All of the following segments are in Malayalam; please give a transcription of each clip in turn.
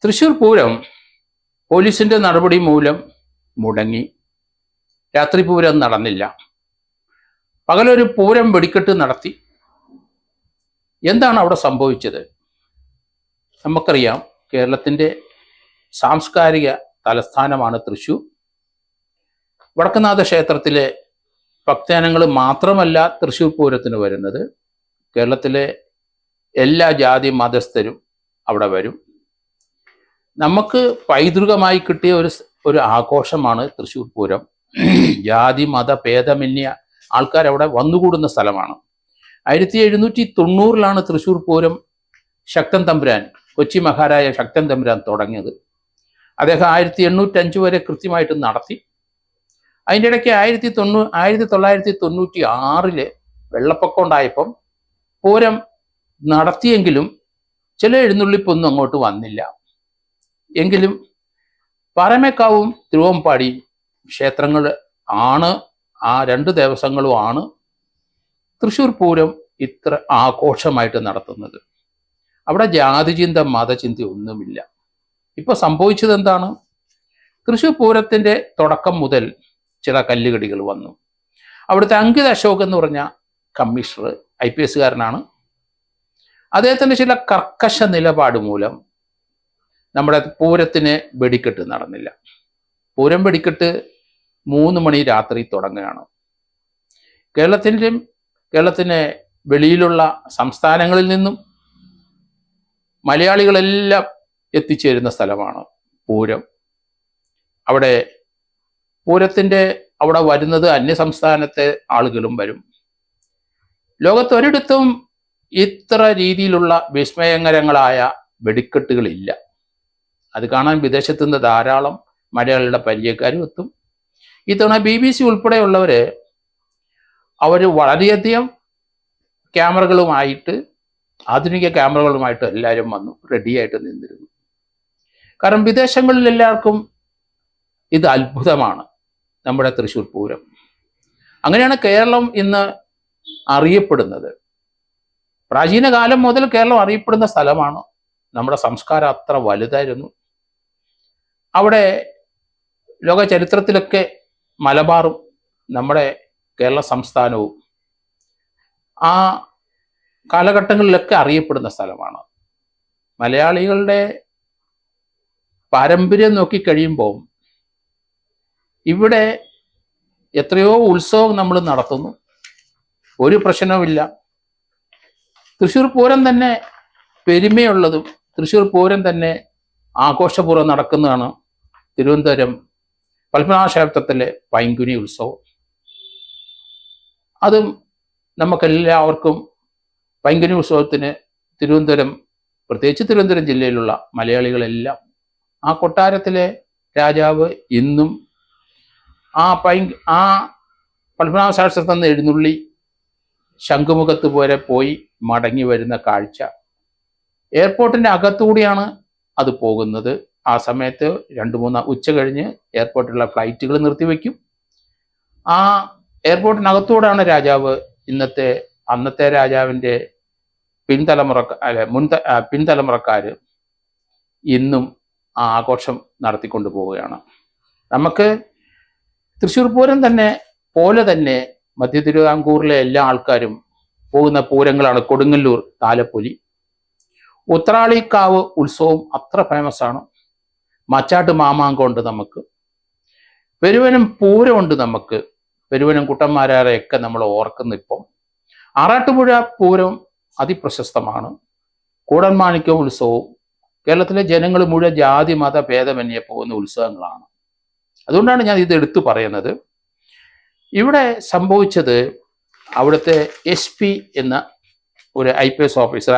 തൃശ്ശൂർ പൂരം പോലീസിന്റെ നടപടി മൂലം മുടങ്ങി. രാത്രി പൂരം നടന്നില്ല. പകലൊരു പൂരം വെടിക്കെട്ട് നടത്തി. എന്താണ് അവിടെ സംഭവിച്ചത്? നമുക്കറിയാം, കേരളത്തിൻ്റെ സാംസ്കാരിക തലസ്ഥാനമാണ് തൃശ്ശൂർ. വടക്കുംനാഥ ക്ഷേത്രത്തിലെ ഭക്തജനങ്ങൾ മാത്രമല്ല തൃശ്ശൂർ പൂരത്തിന് വരുന്നത്. കേരളത്തിലെ എല്ലാ ജാതി മതസ്ഥരും അവിടെ വരും. നമുക്ക് പൈതൃകമായി കിട്ടിയ ഒരു ആഘോഷമാണ് തൃശ്ശൂർ പൂരം. ജാതി മത ഭേദമന്യേ ആൾക്കാർ അവിടെ വന്നുകൂടുന്ന സ്ഥലമാണ്. 1790 തൃശ്ശൂർ പൂരം ശക്തൻ തമ്പുരാൻ, കൊച്ചി മഹാരാജ ശക്തൻ തമ്പുരാൻ തുടങ്ങിയത്. അദ്ദേഹം 1805 വരെ കൃത്യമായിട്ട് നടത്തി. അതിൻ്റെ ഇടയ്ക്ക് 1996 വെള്ളപ്പൊക്കം ഉണ്ടായപ്പം പൂരം നടത്തിയെങ്കിലും ചില എഴുന്നള്ളിപ്പൊന്നും അങ്ങോട്ട് വന്നില്ല. എങ്കിലും പാറമേക്കാവും തിരുവമ്പാടി ക്ഷേത്രങ്ങൾ ആണ്, ആ രണ്ട് ദേവസ്വങ്ങളുമാണ് തൃശ്ശൂർ പൂരം ഇത്ര ആഘോഷമായിട്ട് നടത്തുന്നത്. അവിടെ ജാതിചിന്ത മതചിന്ത ഒന്നുമില്ല. ഇപ്പൊ സംഭവിച്ചത് എന്താണ്? തൃശ്ശൂർ പൂരത്തിന്റെ തുടക്കം മുതൽ ചില കല്ലുകടികൾ വന്നു. അവിടുത്തെ അങ്കിത് അശോക് എന്ന് പറഞ്ഞ കമ്മീഷണർ IPS കാരനാണ്. അദ്ദേഹത്തിന്റെ ചില കർക്കശ നിലപാട് മൂലം നമ്മുടെ പൂരത്തിന് വെടിക്കെട്ട് നടന്നില്ല. പൂരം വെടിക്കെട്ട് 3 മണി രാത്രി തുടങ്ങുകയാണ്. കേരളത്തിന് വെളിയിലുള്ള സംസ്ഥാനങ്ങളിൽ നിന്നും മലയാളികളെല്ലാം എത്തിച്ചേരുന്ന സ്ഥലമാണ് പൂരം. അവിടെ പൂരത്തിൻ്റെ അവിടെ വരുന്നത് അന്യസംസ്ഥാനത്തെ ആളുകളും വരും. ലോകത്തൊരിടത്തും ഇത്ര രീതിയിലുള്ള വിസ്മയകരങ്ങളായ വെടിക്കെട്ടുകളില്ല. അത് കാണാൻ വിദേശത്തു നിന്ന് ധാരാളം മലയാളികളുടെ പരിചയക്കാരും എത്തും. ഇത്തവണ BBC ഉൾപ്പെടെയുള്ളവർ അവർ വളരെയധികം ക്യാമറകളുമായിട്ട്, ആധുനിക ക്യാമറകളുമായിട്ട് എല്ലാവരും വന്നു റെഡിയായിട്ട് നിന്നിരുന്നു. കാരണം വിദേശങ്ങളിൽ എല്ലാവർക്കും ഇത് അത്ഭുതമാണ് നമ്മുടെ തൃശ്ശൂർ പൂരം. അങ്ങനെയാണ് കേരളം ഇന്ന് അറിയപ്പെടുന്നത്. പ്രാചീന കാലം മുതൽ കേരളം അറിയപ്പെടുന്ന സ്ഥലമാണ്. നമ്മുടെ സംസ്കാരം അത്ര വലുതായിരുന്നു. അവിടെ ലോക ചരിത്രത്തിലൊക്കെ മലബാറും നമ്മുടെ കേരള സംസ്ഥാനവും ആ കാലഘട്ടങ്ങളിലൊക്കെ അറിയപ്പെടുന്ന സ്ഥലമാണ്. മലയാളികളുടെ പാരമ്പര്യം നോക്കിക്കഴിയുമ്പോൾ ഇവിടെ എത്രയോ ഉത്സവം നമ്മൾ നടത്തുന്നു, ഒരു പ്രശ്നവുമില്ല. തൃശ്ശൂർ പൂരം തന്നെ പെരുമയുള്ളതും തൃശ്ശൂർ പൂരം തന്നെ ആഘോഷപൂർവ്വം നടക്കുന്നതാണ് തിരുവനന്തപുരം പത്മനാഭ ക്ഷേത്രത്തിലെ പൈങ്കുനി ഉത്സവം. അതും നമുക്കെല്ലാവർക്കും പൈങ്കുനി ഉത്സവത്തിന് തിരുവനന്തപുരം, പ്രത്യേകിച്ച് തിരുവനന്തപുരം ജില്ലയിലുള്ള മലയാളികളെല്ലാം, ആ കൊട്ടാരത്തിലെ രാജാവ് ഇന്നും ആ പത്മനാഭ ക്ഷേത്രത്തിൽ നിന്ന് എഴുന്നള്ളി ശംഖുമുഖത്ത് പോലെ പോയി മടങ്ങി വരുന്ന കാഴ്ച. എയർപോർട്ടിൻ്റെ അകത്തുകൂടിയാണ് അത് പോകുന്നത്. ആ സമയത്ത് 2-3 ഉച്ച കഴിഞ്ഞ് എയർപോർട്ടിലുള്ള ഫ്ലൈറ്റുകൾ നിർത്തിവെക്കും. ആ എയർപോർട്ടിനകത്തൂടെയാണ് രാജാവ് അന്നത്തെ രാജാവിൻ്റെ പിൻതലമുറക്കാർ ഇന്നും ആ ആഘോഷം നടത്തിക്കൊണ്ട് പോവുകയാണ്. നമുക്ക് തൃശ്ശൂർ പൂരം പോലെ തന്നെ മധ്യ തിരുവിതാംകൂറിലെ എല്ലാ ആൾക്കാരും പോകുന്ന പൂരങ്ങളാണ് കൊടുങ്ങല്ലൂർ താലപ്പൊലി. ഉത്രാളിക്കാവ് ഉത്സവം അത്ര ഫേമസ് ആണ്. മച്ചാട്ട് മാമാങ്കമുണ്ട് നമുക്ക്. പെരുവനം പൂരമുണ്ട് നമുക്ക്. പെരുവനം കുട്ടന്മാരെയൊക്കെ നമ്മൾ ഓർക്കുന്നു. ഇപ്പം ആറാട്ടുപുഴ പൂരം അതിപ്രശസ്തമാണ്. കൂടൽമാണിക്യ ഉത്സവവും കേരളത്തിലെ ജനങ്ങൾ മുഴുവൻ ജാതി മത ഭേദമന്യേ പോകുന്ന ഉത്സവങ്ങളാണ്. അതുകൊണ്ടാണ് ഞാൻ ഇത് എടുത്തു പറയുന്നത്. ഇവിടെ സംഭവിച്ചത്, അവിടുത്തെ SP എന്ന ഒരു IPS ഓഫീസർ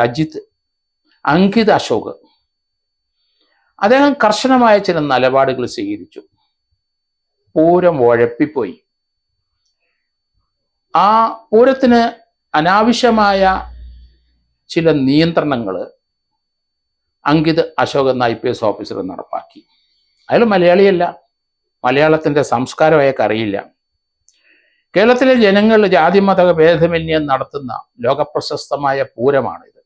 അങ്കിത് അശോക്, അദ്ദേഹം കർശനമായ ചില നിലപാടുകൾ സ്വീകരിച്ചു. പൂരം ഉഴപ്പിപ്പോയി. ആ പൂരത്തിന് അനാവശ്യമായ ചില നിയന്ത്രണങ്ങൾ അങ്കിത് അശോക് എന്ന IPS ഓഫീസർ നടപ്പാക്കി. അയാൾ മലയാളിയല്ല, മലയാളത്തിൻ്റെ സംസ്കാരം അയാൾക്ക് അറിയില്ല. കേരളത്തിലെ ജനങ്ങൾ ജാതിമത ഭേദമന്യേ നടത്തുന്ന ലോകപ്രശസ്തമായ പൂരമാണിത്.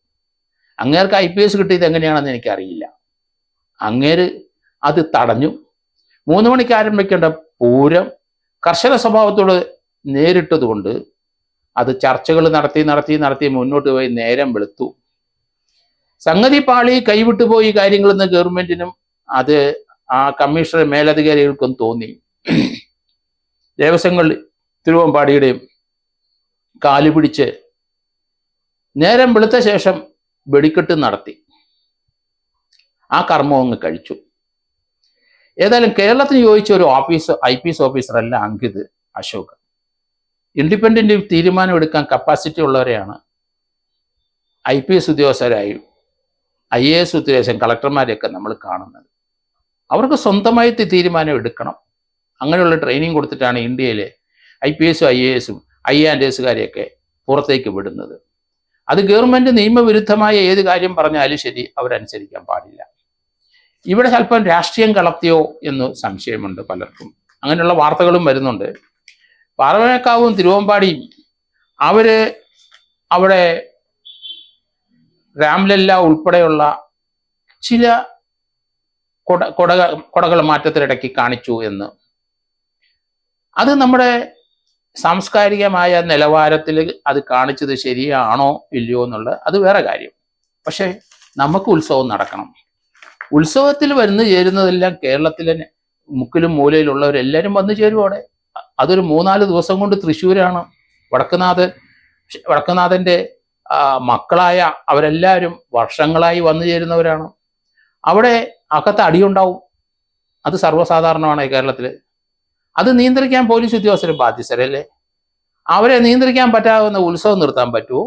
അങ്ങേർക്ക് IPS കിട്ടിയത് എങ്ങനെയാണെന്ന് എനിക്കറിയില്ല. അങ്ങേര് അത് തടഞ്ഞു. 3 മണിക്ക് ആരംഭിക്കേണ്ട പൂരം കർശന സ്വഭാവത്തോട് നേരിട്ടതുകൊണ്ട് അത് ചർച്ചകൾ നടത്തി മുന്നോട്ട് പോയി നേരം വെളുത്തു. സംഗതി പാളി കൈവിട്ടു പോയി കാര്യങ്ങളെന്ന് ഗവൺമെന്റിനും അത് ആ കമ്മീഷണർ മേലധികാരികൾക്കും തോന്നി. ദേവസ്വങ്ങൾ തിരുവമ്പാടിയുടെയും കാല് പിടിച്ച് നേരം വെളുത്ത ശേഷം വെടിക്കെട്ട് നടത്തി. ആ കർമ്മം അങ്ങ് കഴിച്ചു. ഏതായാലും കേരളത്തിന് ചോദിച്ച ഒരു IPS ഓഫീസറല്ല അങ്കിത് അശോക്. ഇൻഡിപെൻഡന്റ് തീരുമാനം എടുക്കാൻ കപ്പാസിറ്റി ഉള്ളവരെയാണ് IPS ഉദ്യോഗസ്ഥരായും IAS ഉദ്യോഗസ്ഥൻ കളക്ടർമാരെയൊക്കെ നമ്മൾ കാണുന്നത്. അവർക്ക് സ്വന്തമായിട്ട് തീരുമാനം എടുക്കണം. അങ്ങനെയുള്ള ട്രെയിനിങ് കൊടുത്തിട്ടാണ് ഇന്ത്യയിലെ IPS IAS IAS പുറത്തേക്ക് വിടുന്നത്. അത് ഗവൺമെന്റ് നിയമവിരുദ്ധമായ ഏത് കാര്യം പറഞ്ഞാലും ശരി അവരനുസരിക്കാൻ പാടില്ല. ഇവിടെ സ്വല്പം രാഷ്ട്രീയം കളർത്തിയോ എന്ന് സംശയമുണ്ട് പലർക്കും. അങ്ങനെയുള്ള വാർത്തകളും വരുന്നുണ്ട്. പാറമേക്കാവും തിരുവമ്പാടിയും അവിടെ രാംലല്ല ഉൾപ്പെടെയുള്ള ചില കൊടകൾ മാറ്റത്തിനിടയ്ക്ക് കാണിച്ചു എന്ന്. അത് നമ്മുടെ സാംസ്കാരികമായ നിലവാരത്തിൽ അത് കാണിച്ചത് ശരിയാണോ ഇല്ലയോ എന്നുള്ളത് അത് വേറെ കാര്യം. പക്ഷെ നമുക്ക് ഉത്സവം നടക്കണം. ഉത്സവത്തിൽ വന്നു ചേരുന്നതെല്ലാം കേരളത്തിലെ മുക്കിലും മൂലയിലുള്ളവരെല്ലാവരും വന്നു ചേരും അവിടെ. അതൊരു 3-4 ദിവസം കൊണ്ട് തൃശ്ശൂരാണ്. വടക്കുനാഥന്റെ മക്കളായ അവരെല്ലാവരും വർഷങ്ങളായി വന്നു ചേരുന്നവരാണ്. അവിടെ അകത്ത് അടിയുണ്ടാവും. അത് സർവ്വസാധാരണമാണ് കേരളത്തിൽ. അത് നിയന്ത്രിക്കാൻ പോലീസ് ഉദ്യോഗസ്ഥർ ബാധ്യസ്ഥരല്ലേ. അവരെ നിയന്ത്രിക്കാൻ പറ്റാവുന്ന ഉത്സവം നിർത്താൻ പറ്റുമോ?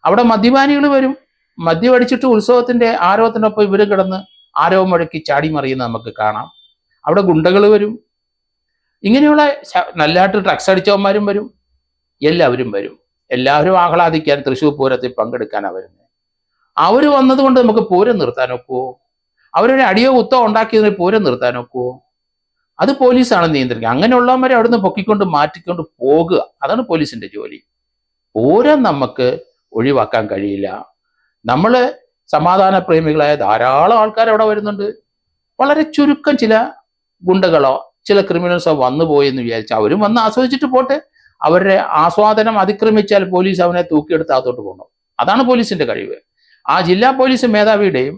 അവിടെ മദ്യപാനികൾ വരും. മദ്യമടിച്ചിട്ട് ഉത്സവത്തിന്റെ ആരവത്തിനൊപ്പം ഇവരും കിടന്ന് ആരവം മുഴക്കി ചാടി മറിയുന്ന നമുക്ക് കാണാം. അവിടെ ഗുണ്ടകൾ വരും. ഇങ്ങനെയുള്ള നല്ലതായിട്ട് ഡ്രഗ്സ് അടിച്ചവന്മാരും വരും. എല്ലാവരും വരും. എല്ലാവരും ആഹ്ലാദിക്കാൻ തൃശ്ശൂർ പൂരത്തിൽ പങ്കെടുക്കാനാണ് വരുന്നത്. അവർ വന്നതുകൊണ്ട് നമുക്ക് പൂരം നിർത്താൻ ഒക്കുവോ? അവരൊരു അടിയോ കുത്തോ ഉണ്ടാക്കിയതിന് പൂരം നിർത്താൻ ഒക്കുവോ? അത് പോലീസാണ് നിയന്ത്രിക്കുക. അങ്ങനെയുള്ളവന്മാരെ അവിടുന്ന് പൊക്കിക്കൊണ്ട് മാറ്റിക്കൊണ്ട് പോകുക. അതാണ് പോലീസിന്റെ ജോലി. പൂരം നമുക്ക് ഒഴിവാക്കാൻ കഴിയില്ല. നമ്മൾ സമാധാന പ്രേമികളായ ധാരാളം ആൾക്കാർ അവിടെ വരുന്നുണ്ട്. വളരെ ചുരുക്കം ചില ഗുണ്ടകളോ ചില ക്രിമിനൽസോ വന്നു പോയി എന്ന് വിചാരിച്ചാൽ അവരും വന്ന് ആസ്വദിച്ചിട്ട് പോട്ടെ. അവരുടെ ആസ്വാദനം അതിക്രമിച്ചാൽ പോലീസ് അവനെ തൂക്കിയെടുത്ത് അകത്തോട്ട് പോകണം. അതാണ് പോലീസിന്റെ കഴിവ്. ആ ജില്ലാ പോലീസ് മേധാവിയുടെയും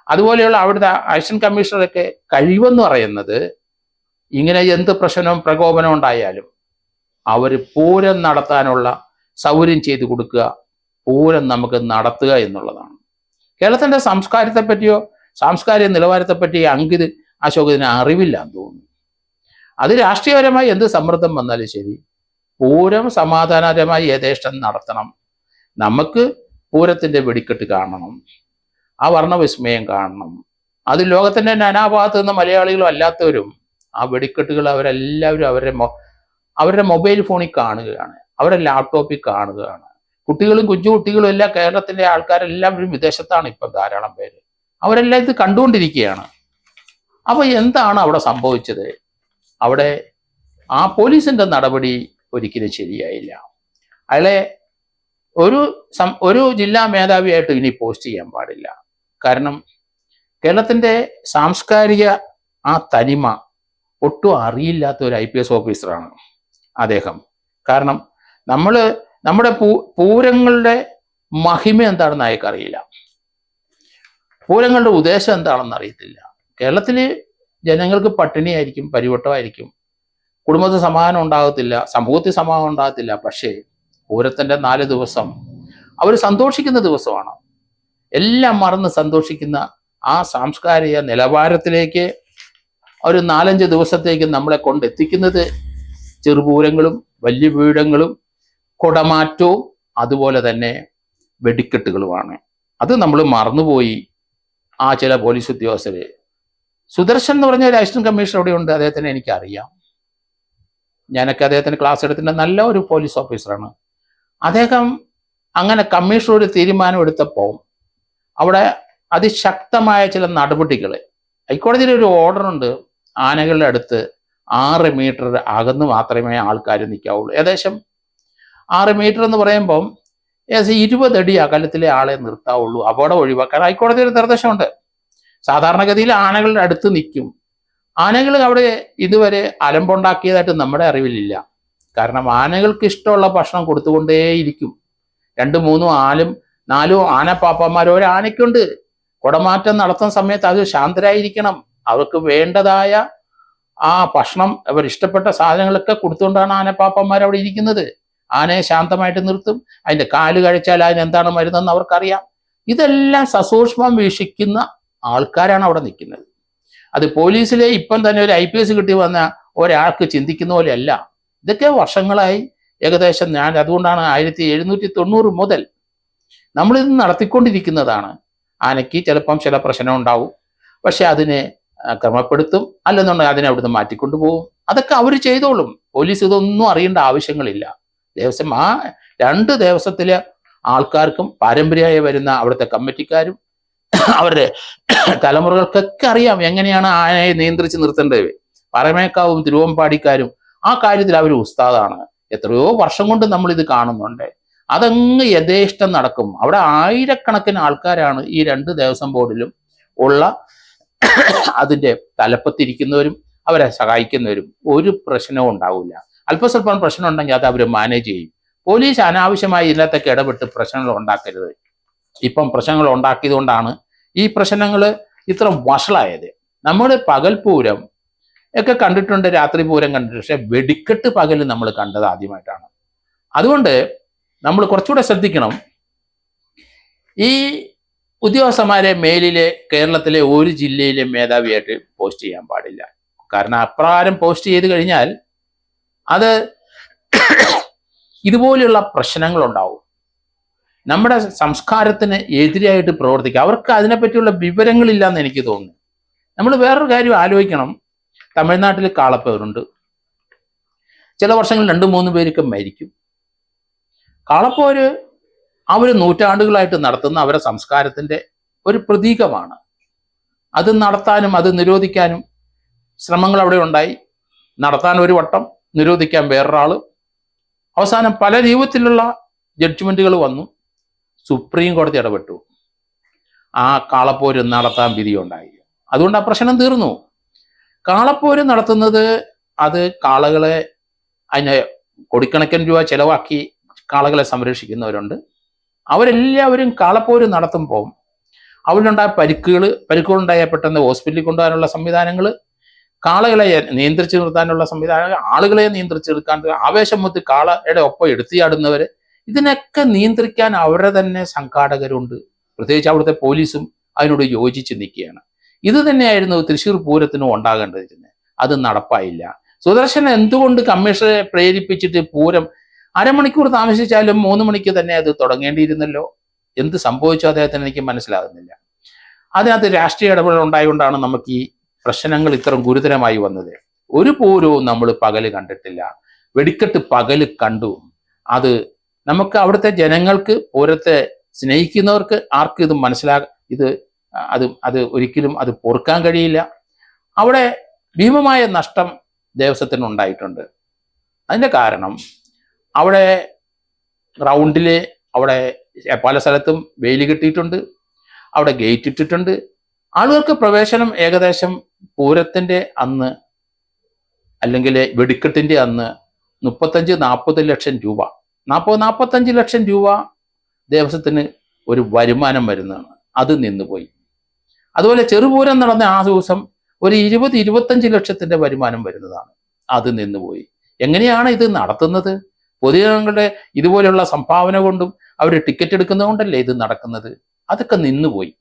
അതുപോലെയുള്ള അവിടുത്തെ അസിസ്റ്റന്റ് കമ്മീഷണറൊക്കെ കഴിവെന്ന് പറയുന്നത് ഇങ്ങനെ എന്ത് പ്രശ്നവും പ്രകോപനം ഉണ്ടായാലും അവർ പൂരം നടത്താനുള്ള സൗകര്യം ചെയ്തു കൊടുക്കുക, പൂരം നമുക്ക് നടത്തുക എന്നുള്ളതാണ്. കേരളത്തിന്റെ സംസ്കാരത്തെപ്പറ്റിയോ സാംസ്കാരിക നിലവാരത്തെപ്പറ്റിയോ അങ്കിത് അശോകത്തിന് അറിവില്ലാന്ന് തോന്നുന്നു. അത് രാഷ്ട്രീയപരമായി എന്ത് സമ്മർദ്ദം വന്നാലും ശരി പൂരം സമാധാനപരമായി യഥേഷ്ടം നടത്തണം. നമുക്ക് പൂരത്തിന്റെ വെടിക്കെട്ട് കാണണം, ആ വർണ്ണവിസ്മയം കാണണം. അത് ലോകത്തിന്റെ നാനാഭാഗത്ത് നിന്ന് മലയാളികളും അല്ലാത്തവരും ആ വെടിക്കെട്ടുകൾ അവരെല്ലാവരും അവരുടെ മൊബൈൽ ഫോണിൽ കാണുകയാണ്, അവരുടെ ലാപ്ടോപ്പിൽ കാണുകയാണ്. കുട്ടികളും കുട്ടികളും എല്ലാം കേരളത്തിലെ ആൾക്കാരെല്ലാവരും വിദേശത്താണ് ഇപ്പം ധാരാളം പേര്. അവരെല്ലാം ഇത് കണ്ടുകൊണ്ടിരിക്കുകയാണ്. അപ്പൊ എന്താണ് അവിടെ സംഭവിച്ചത്? അവിടെ ആ പോലീസിന്റെ നടപടി ഒരിക്കലും ശരിയായില്ല. അയാളെ ഒരു ജില്ലാ മേധാവിയായിട്ട് ഇനി പോസ്റ്റ് ചെയ്യാൻ പാടില്ല. കാരണം കേരളത്തിന്റെ സാംസ്കാരിക ആ തനിമ ഒട്ടും അറിയില്ലാത്ത ഒരു IPS ഓഫീസറാണ് അദ്ദേഹം. കാരണം നമ്മുടെ പൂരങ്ങളുടെ മഹിമ എന്താണെന്ന് അയാൾക്ക് അറിയില്ല. പൂരങ്ങളുടെ ഉദ്ദേശം എന്താണെന്ന് അറിയത്തില്ല. കേരളത്തില് ജനങ്ങൾക്ക് പട്ടിണിയായിരിക്കും, പരിവട്ടമായിരിക്കും, കുടുംബത്തിൽ സമാധാനം ഉണ്ടാകത്തില്ല, സമൂഹത്തിൽ സമാധാനം ഉണ്ടാകത്തില്ല. പക്ഷേ പൂരത്തിന്റെ 4 ദിവസം അവർ സന്തോഷിക്കുന്ന ദിവസമാണ്. എല്ലാം മറന്ന് സന്തോഷിക്കുന്ന ആ സാംസ്കാരിക നിലവാരത്തിലേക്ക് ഒരു 4-5 ദിവസത്തേക്ക് നമ്മളെ കൊണ്ടെത്തിക്കുന്നത് ചെറുപൂരങ്ങളും വലിയ പൂരങ്ങളും കുടമാറ്റവും അതുപോലെ തന്നെ വെടിക്കെട്ടുകളുമാണ്. അത് നമ്മൾ മറന്നുപോയി. ആ ചില പോലീസ് ഉദ്യോഗസ്ഥര്, സുദർശൻ എന്ന് പറഞ്ഞ ഒരു അസിസ്റ്റന്റ് കമ്മീഷണർ അവിടെ ഉണ്ട്, അദ്ദേഹത്തിനെ എനിക്കറിയാം. ഞാനൊക്കെ അദ്ദേഹത്തിന് ക്ലാസ് എടുത്തിട്ട് നല്ല ഒരു പോലീസ് ഓഫീസറാണ്. അദ്ദേഹം അങ്ങനെ കമ്മീഷണർ ഒരു തീരുമാനം എടുത്തപ്പോൾ അവിടെ അതിശക്തമായ ചില നടപടികൾ, ഹൈക്കോടതിയിൽ ഒരു ഓർഡറുണ്ട്, ആനകളുടെ അടുത്ത് 6 മീറ്റർ അകന്ന് മാത്രമേ ആൾക്കാർ നിൽക്കാവുള്ളൂ. ഏകദേശം 6 മീറ്റർ എന്ന് പറയുമ്പം ഏകദേശം 20 അടി അകലത്തിലെ ആളെ നിർത്താവുള്ളൂ, അപകടം ഒഴിവാക്കാൻ ഹൈക്കോടതിയുടെ നിർദ്ദേശമുണ്ട്. സാധാരണഗതിയിൽ ആനകളുടെ അടുത്ത് നിൽക്കും. ആനകൾ അവിടെ ഇതുവരെ അലമ്പുണ്ടാക്കിയതായിട്ട് നമ്മുടെ അറിവിലില്ല. കാരണം ആനകൾക്ക് ഇഷ്ടമുള്ള ഭക്ഷണം കൊടുത്തുകൊണ്ടേയിരിക്കും. 2, 3, 4 ആനപ്പാപ്പന്മാർ ഒരാനയ്ക്കുണ്ട്. കുടമാറ്റം നടത്തുന്ന സമയത്ത് അത് ശാന്തരായിരിക്കണം. അവർക്ക് വേണ്ടതായ ആ ഭക്ഷണം, അവർ ഇഷ്ടപ്പെട്ട സാധനങ്ങളൊക്കെ കൊടുത്തുകൊണ്ടാണ് ആനപ്പാപ്പന്മാർ അവിടെ ഇരിക്കുന്നത്. ആനയെ ശാന്തമായിട്ട് നിർത്തും. അതിന്റെ കാല് കഴിച്ചാൽ അതിനെന്താണ് മരുന്നെന്ന് അവർക്കറിയാം. ഇതെല്ലാം സസൂക്ഷ്മം വീക്ഷിക്കുന്ന ആൾക്കാരാണ് അവിടെ നിൽക്കുന്നത്. അത് പോലീസിലെ ഇപ്പം തന്നെ ഒരു IPS കിട്ടി വന്ന ഒരാൾക്ക് ചിന്തിക്കുന്ന പോലെയല്ല. ഇതൊക്കെ വർഷങ്ങളായി ഏകദേശം അതുകൊണ്ടാണ് 1790 മുതൽ നമ്മളിത് നടത്തിക്കൊണ്ടിരിക്കുന്നതാണ്. ആനയ്ക്ക് ചിലപ്പം ചില പ്രശ്നം ഉണ്ടാവും, പക്ഷെ അതിനെ ക്രമപ്പെടുത്തും, അല്ലെന്നുണ്ടെങ്കിൽ അതിനെ അവിടുന്ന് മാറ്റിക്കൊണ്ടുപോകും. അതൊക്കെ അവർ ചെയ്തോളും. പോലീസ് ഇതൊന്നും അറിയേണ്ട ആവശ്യങ്ങളില്ല. ദേവസ്വം ആ 2 ദേവസ്വത്തിലെ ആൾക്കാർക്കും പാരമ്പര്യമായി വരുന്ന അവിടുത്തെ കമ്മിറ്റിക്കാരും അവരുടെ തലമുറകൾക്കൊക്കെ അറിയാം എങ്ങനെയാണ് ആനയെ നിയന്ത്രിച്ച് നിർത്തേണ്ടത്. പറമേക്കാവും തിരുവമ്പാടിക്കാരും ആ കാര്യത്തിൽ അവർ ഉസ്താദാണ്. എത്രയോ വർഷം കൊണ്ട് നമ്മൾ ഇത് കാണുന്നുണ്ട്. അതങ്ങ് യഥേഷ്ടം നടക്കും. അവിടെ ആയിരക്കണക്കിന് ആൾക്കാരാണ് ഈ 2 ദേവസ്വം ബോർഡിലും ഉള്ള അതിൻ്റെ തലപ്പത്തിരിക്കുന്നവരും അവരെ സഹായിക്കുന്നവരും. ഒരു പ്രശ്നവും ഉണ്ടാവില്ല. അല്പസ്വല്പം പ്രശ്നം ഉണ്ടെങ്കിൽ അത് അവർ മാനേജ് ചെയ്യും. പോലീസ് അനാവശ്യമായി ഇതിനകത്തൊക്കെ ഇടപെട്ട് പ്രശ്നങ്ങൾ ഉണ്ടാക്കരുത്. ഇപ്പം പ്രശ്നങ്ങൾ ഉണ്ടാക്കിയത് കൊണ്ടാണ് ഈ പ്രശ്നങ്ങൾ ഇത്ര വഷളായത്. നമ്മുടെ പകൽപൂരം ഒക്കെ കണ്ടിട്ടുണ്ട്, രാത്രി പൂരം കണ്ടിട്ടുണ്ട്, പക്ഷെ വെടിക്കെട്ട് പകൽ നമ്മൾ കണ്ടത് ആദ്യമായിട്ടാണ്. അതുകൊണ്ട് നമ്മൾ കുറച്ചുകൂടെ ശ്രദ്ധിക്കണം. ഈ ഉദ്യോഗസ്ഥന്മാരെ മേലിലെ കേരളത്തിലെ ഒരു ജില്ലയിലെ മേധാവിയായിട്ട് പോസ്റ്റ് ചെയ്യാൻ പാടില്ല. കാരണം അപ്രകാരം പോസ്റ്റ് ചെയ്ത് കഴിഞ്ഞാൽ അത് ഇതുപോലെയുള്ള പ്രശ്നങ്ങൾ ഉണ്ടാവും. നമ്മുടെ സംസ്കാരത്തിന് എതിരായിട്ട് പ്രവർത്തിക്കുക. അവർക്ക് അതിനെപ്പറ്റിയുള്ള വിവരങ്ങളില്ലെന്ന് എനിക്ക് തോന്നുന്നു. നമ്മൾ വേറൊരു കാര്യം ആലോചിക്കണം. തമിഴ്നാട്ടിൽ കാളപ്പേരുണ്ട്. ചില വർഷങ്ങളിൽ 2-3 പേരൊക്കെ മരിക്കും. കാളപ്പോര് അവർ നൂറ്റാണ്ടുകളായിട്ട് നടത്തുന്ന അവരുടെ സംസ്കാരത്തിൻ്റെ ഒരു പ്രതീകമാണ്. അത് നടത്താനും അത് നിരോധിക്കാനും ശ്രമങ്ങൾ അവിടെ ഉണ്ടായി. നടത്താൻ ഒരു വട്ടം, നിരോധിക്കാൻ വേറൊരാൾ. അവസാനം പല രൂപത്തിലുള്ള ജഡ്ജ്മെന്റുകൾ വന്നു. സുപ്രീം കോടതി ഇടപെട്ടു. ആ കാളപ്പോര് നടത്താൻ വിധിയുണ്ടായി. അതുകൊണ്ട് ആ പ്രശ്നം തീർന്നു. കാളപ്പോര് നടത്തുന്നത് അത് കാളകളെ അതിന് കോടിക്കണക്കിന് രൂപ ചെലവാക്കി കാളകളെ സംരക്ഷിക്കുന്നവരുണ്ട്. അവരെല്ലാവരും കാളപ്പോര് നടത്തുമ്പോൾ അവരിലുണ്ടായ പരിക്കുകളുണ്ടായ പെട്ടെന്ന് ഹോസ്പിറ്റലിൽ കൊണ്ടുപോകാനുള്ള സംവിധാനങ്ങൾ, കാളകളെ നിയന്ത്രിച്ചു നിർത്താനുള്ള സംവിധാനങ്ങൾ, ആളുകളെ നിയന്ത്രിച്ചു നിർത്താൻ, ആവേശം മുത്തി കാളയുടെ ഒപ്പം എടുത്തിയാടുന്നവർ, ഇതിനൊക്കെ നിയന്ത്രിക്കാൻ അവരുടെ തന്നെ സംഘാടകരുണ്ട്. പ്രത്യേകിച്ച് അവിടുത്തെ പോലീസും അതിനോട് യോജിച്ച് നിൽക്കുകയാണ്. ഇത് തന്നെയായിരുന്നു തൃശ്ശൂർ പൂരത്തിനും ഉണ്ടാകേണ്ടതിരുന്നത്. അത് നടപ്പായില്ല. സുദർശൻ എന്തുകൊണ്ട് കമ്മീഷണറെ പ്രേരിപ്പിച്ചിട്ട് പൂരം അരമണിക്കൂർ താമസിച്ചാലും 3 മണിക്ക് തന്നെ അത് തുടങ്ങേണ്ടിയിരുന്നല്ലോ? എന്ത് സംഭവിച്ചു അദ്ദേഹത്തിന് എനിക്ക് മനസ്സിലാകുന്നില്ല. അതിനകത്ത് രാഷ്ട്രീയ ഇടപെടൽ ഉണ്ടായതുകൊണ്ടാണ് നമുക്ക് ഈ പ്രശ്നങ്ങൾ ഇത്ര ഗുരുതരമായി വന്നത്. ഒരു പൂരവും നമ്മൾ പകല് കണ്ടിട്ടില്ല. വെടിക്കെട്ട് പകല് കണ്ടു. അത് നമുക്ക് അവിടുത്തെ ജനങ്ങൾക്ക്, പൂരത്തെ സ്നേഹിക്കുന്നവർക്ക് ആർക്കും ഇത് അത് ഒരിക്കലും അത് പൊറുക്കാൻ കഴിയില്ല. അവിടെ ഭീമമായ നഷ്ടം ദേവസ്വത്തിന് ഉണ്ടായിട്ടുണ്ട്. അതിൻ്റെ കാരണം അവിടെ റൗണ്ടിൽ അവിടെ പല സ്ഥലത്തും വേലി കെട്ടിയിട്ടുണ്ട്, അവിടെ ഗേറ്റ് ഇട്ടിട്ടുണ്ട്. ആളുകൾക്ക് പ്രവേശനം ഏകദേശം പൂരത്തിൻ്റെ അന്ന് അല്ലെങ്കിൽ വെടിക്കെട്ടിൻ്റെ അന്ന് 35-40 ലക്ഷം രൂപ, 40-45 ലക്ഷം രൂപ ദേവസ്വത്തിന് ഒരു വരുമാനം വരുന്നതാണ്. അത് നിന്നുപോയി. അതുപോലെ ചെറുപൂരം നടന്ന ആ ദിവസം ഒരു 20-25 ലക്ഷത്തിൻ്റെ വരുമാനം വരുന്നതാണ്. അത് നിന്നുപോയി. എങ്ങനെയാണ് ഇത് നടത്തുന്നത്? പൊതുജനങ്ങളുടെ ഇതുപോലെയുള്ള സംഭാവന കൊണ്ടും അവർ ടിക്കറ്റ് എടുക്കുന്നത് കൊണ്ടല്ലേ ഇത് നടക്കുന്നത്? അതൊക്കെ നിന്നുപോയി.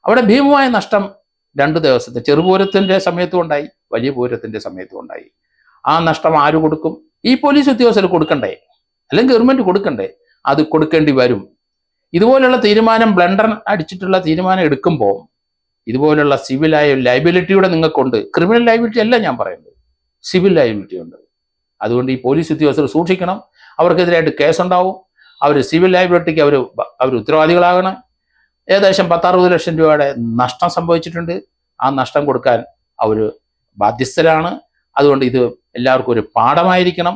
അവിടെ ഭീമമായ നഷ്ടം 2 ദിവസത്തെ ചെറുപൂരത്തിൻ്റെ സമയത്തും ഉണ്ടായി, വലിയ പൂരത്തിൻ്റെ സമയത്തും ഉണ്ടായി. ആ നഷ്ടം ആര് കൊടുക്കും? ഈ പോലീസ് ഉദ്യോഗസ്ഥർ കൊടുക്കണ്ടേ? അല്ലെങ്കിൽ ഗവൺമെന്റ് കൊടുക്കണ്ടേ? അത് കൊടുക്കേണ്ടി വരും. ഇതുപോലുള്ള തീരുമാനം, ബ്ലണ്ടർ അടിച്ചിട്ടുള്ള തീരുമാനം എടുക്കുമ്പോൾ ഇതുപോലുള്ള സിവിലായ ലയബിലിറ്റിയുടെ നിങ്ങൾക്കുണ്ട്. ക്രിമിനൽ ലയബിലിറ്റി അല്ല ഞാൻ പറയുന്നത്, സിവിൽ ലയബിലിറ്റി ഉണ്ട്. അതുകൊണ്ട് ഈ പോലീസ് ഉദ്യോഗസ്ഥർ സൂക്ഷിക്കണം. അവർക്കെതിരായിട്ട് കേസുണ്ടാവും. അവർ സിവിൽ ലയബിലിറ്റിക്ക് അവർ ഉത്തരവാദികളാകണം. ഏകദേശം 10-60 ലക്ഷം രൂപയുടെ നഷ്ടം സംഭവിച്ചിട്ടുണ്ട്. ആ നഷ്ടം കൊടുക്കാൻ അവർ ബാധ്യസ്ഥരാണ്. അതുകൊണ്ട് ഇത് എല്ലാവർക്കും ഒരു പാഠമായിരിക്കണം.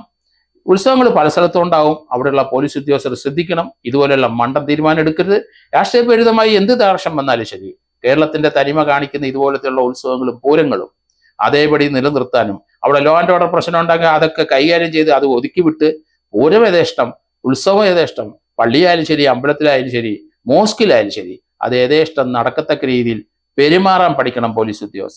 ഉത്സവങ്ങൾ പല സ്ഥലത്തും ഉണ്ടാവും. അവിടെയുള്ള പോലീസ് ഉദ്യോഗസ്ഥർ ശ്രദ്ധിക്കണം. ഇതുപോലെയുള്ള മണ്ടൻ തീരുമാനം എടുക്കരുത്. രാഷ്ട്രീയപ്രേരിതമായി എന്ത് ദാർഷ്യം വന്നാലും ശരി, കേരളത്തിന്റെ തനിമ കാണിക്കുന്ന ഇതുപോലത്തെയുള്ള ഉത്സവങ്ങളും പൂരങ്ങളും അതേപടി നിലനിർത്താനും അവിടെ ലോ ആൻഡ് ഓർഡർ പ്രശ്നം ഉണ്ടെങ്കിൽ അതൊക്കെ കൈകാര്യം ചെയ്ത് അത് ഒതുക്കി വിട്ട് പൂരം യഥേഷ്ടം, ഉത്സവം യഥേഷ്ടം, പള്ളിയായാലും ശരി, അമ്പലത്തിലായാലും ശരി, മോസ്കിലായാലും ശരി, അത് യഥേഷ്ടം നടക്കത്തക്ക രീതിയിൽ പെരുമാറാൻ പഠിക്കണം പോലീസ് ഉദ്യോഗസ്ഥർ.